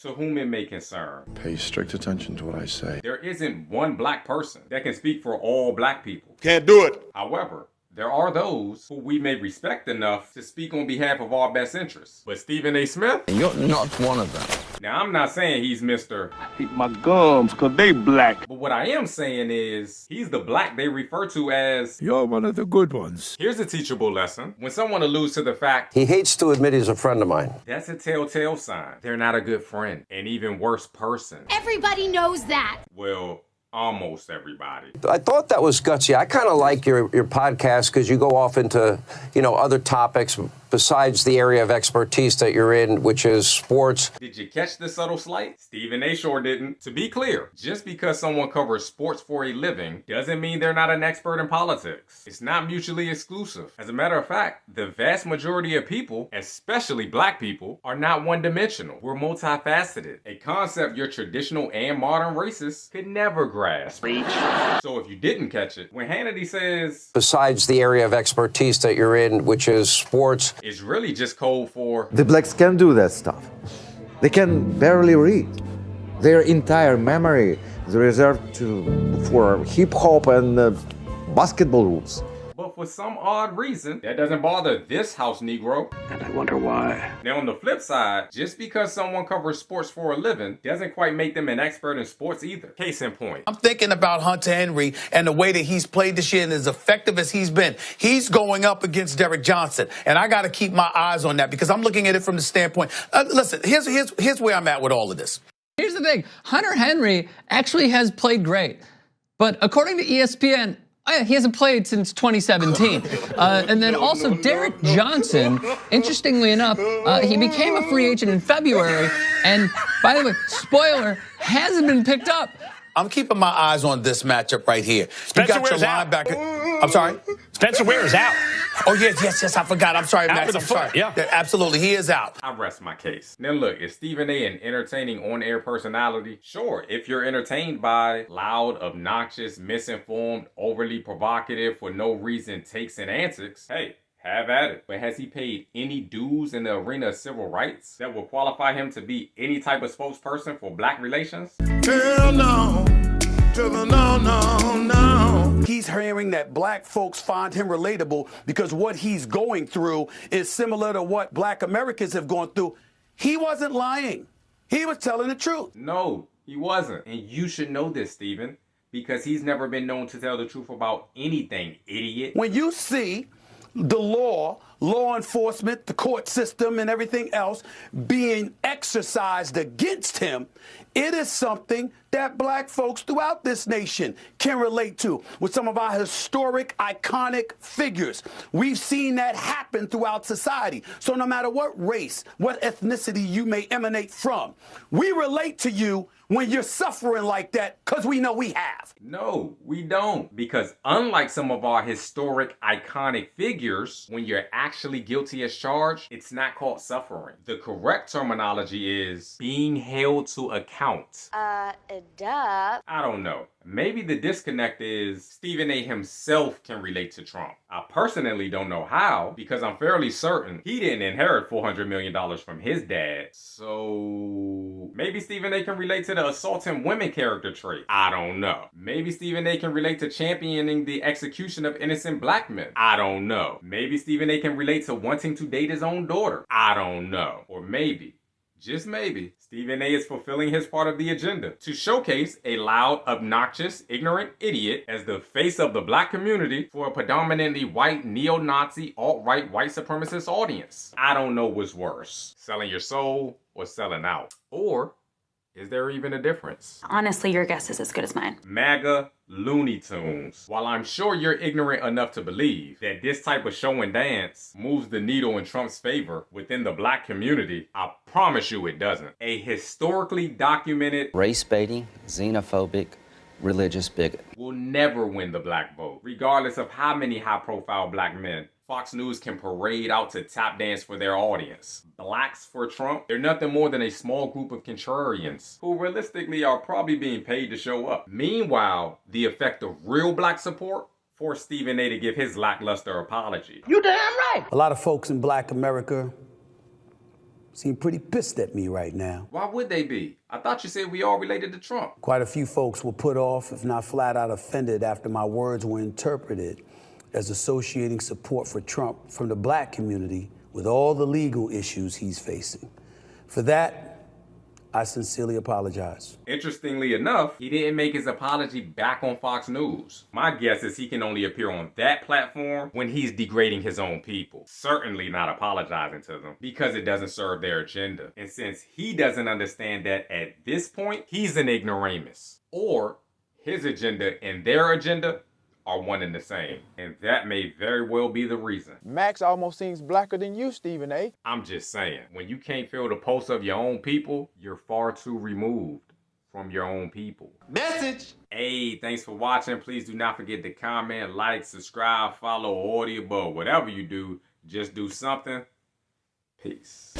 To whom it may concern. Pay strict attention to what I say. There isn't one black person that can speak for all black people. Can't do it. However, there are those who we may respect enough to speak on behalf of our best interests. But Stephen A. Smith? You're not one of them. Now, I'm not saying he's Mr. Keep my gums, cause they black. But what I am saying is, he's the black they refer to as... You're one of the good ones. Here's a teachable lesson. When someone alludes to the fact... He hates to admit he's a friend of mine. That's a telltale sign. They're not a good friend. An even worse person. Everybody knows that. Well... almost everybody. I thought that was gutsy. I kind of like your podcast because you go off into, other topics besides the area of expertise that you're in, which is sports. Did you catch the subtle slight? Stephen A. sure didn't. To be clear, just because someone covers sports for a living doesn't mean they're not an expert in politics. It's not mutually exclusive. As a matter of fact, the vast majority of people, especially black people, are not one-dimensional. We're multifaceted, a concept your traditional and modern racists could never grasp. So if you didn't catch it, when Hannity says, besides the area of expertise that you're in, which is sports, it's really just code for... The blacks can do that stuff. They can barely read. Their entire memory is reserved for hip-hop and basketball rules. But for some odd reason, that doesn't bother this house Negro. And I wonder why. Now on the flip side, just because someone covers sports for a living doesn't quite make them an expert in sports either. Case in point. I'm thinking about Hunter Henry and the way that he's played this year and as effective as he's been. He's going up against Derek Johnson. And I got to keep my eyes on that because I'm looking at it from the standpoint. Listen, here's where I'm at with all of this. Here's the thing. Hunter Henry actually has played great. But according to ESPN, he hasn't played since 2017. And then also Derek Johnson, interestingly enough, he became a free agent in February. And by the way, spoiler, hasn't been picked up. I'm keeping my eyes on this matchup right here. Spencer you got your linebacker. I'm sorry? Spencer Ware is out. Oh, yes, I forgot. I'm sorry, Out Max. with the I'm foot, sorry. yeah. Absolutely, he is out. I rest my case. Now look, is Stephen A. an entertaining on-air personality? Sure, if you're entertained by loud, obnoxious, misinformed, overly provocative, for no reason takes and antics, hey, have at it. But has he paid any dues in the arena of civil rights that will qualify him to be any type of spokesperson for black relations? Hell no. No. He's hearing that black folks find him relatable because what he's going through is similar to what black Americans have gone through. He wasn't lying. He was telling the truth. No, he wasn't. And you should know this, Stephen, because he's never been known to tell the truth about anything, idiot. When you see the law enforcement, the court system, and everything else being exercised against him, it is something that black folks throughout this nation can relate to with some of our historic, iconic figures. We've seen that happen throughout society. So no matter what race, what ethnicity you may emanate from, we relate to you when you're suffering like that because we know we have. No, we don't. Because unlike some of our historic, iconic figures, when you're actually guilty as charged, it's not called suffering. The correct terminology is being held to account. Duh. I don't know. Maybe the disconnect is Stephen A. himself can relate to Trump. I personally don't know how, because I'm fairly certain he didn't inherit $400 million from his dad. So maybe Stephen A. can relate to the assaulting women character trait. I don't know. Maybe Stephen A. can relate to championing the execution of innocent black men. I don't know. Maybe Stephen A. can relate to wanting to date his own daughter. I don't know. Or maybe, just maybe, Stephen A. is fulfilling his part of the agenda to showcase a loud, obnoxious, ignorant idiot as the face of the black community for a predominantly white, neo-Nazi, alt-right, white supremacist audience. I don't know what's worse, selling your soul or selling out. Or is there even a difference? Honestly, your guess is as good as mine. MAGA Looney Tunes. While I'm sure you're ignorant enough to believe that this type of show and dance moves the needle in Trump's favor within the black community, I promise you it doesn't. A historically documented race baiting, xenophobic, religious bigot will never win the black vote, regardless of how many high-profile black men Fox News can parade out to tap dance for their audience. Blacks for Trump, they're nothing more than a small group of contrarians who realistically are probably being paid to show up. Meanwhile, the effect of real black support forced Stephen A. to give his lackluster apology. You damn right. A lot of folks in black America seem pretty pissed at me right now. Why would they be? I thought you said we all related to Trump. Quite a few folks were put off, if not flat out offended, after my words were interpreted as associating support for Trump from the black community with all the legal issues he's facing. For that, I sincerely apologize. Interestingly enough, he didn't make his apology back on Fox News. My guess is he can only appear on that platform when he's degrading his own people. Certainly not apologizing to them because it doesn't serve their agenda. And since he doesn't understand that at this point, he's an ignoramus. Or his agenda and their agenda are one and the same. And that may very well be the reason. Max almost seems blacker than you, Stephen A. I'm just saying, when you can't feel the pulse of your own people, you're far too removed from your own people. Message. Hey, thanks for watching. Please do not forget to comment, like, subscribe, follow, or the above. Whatever you do, just do something. Peace.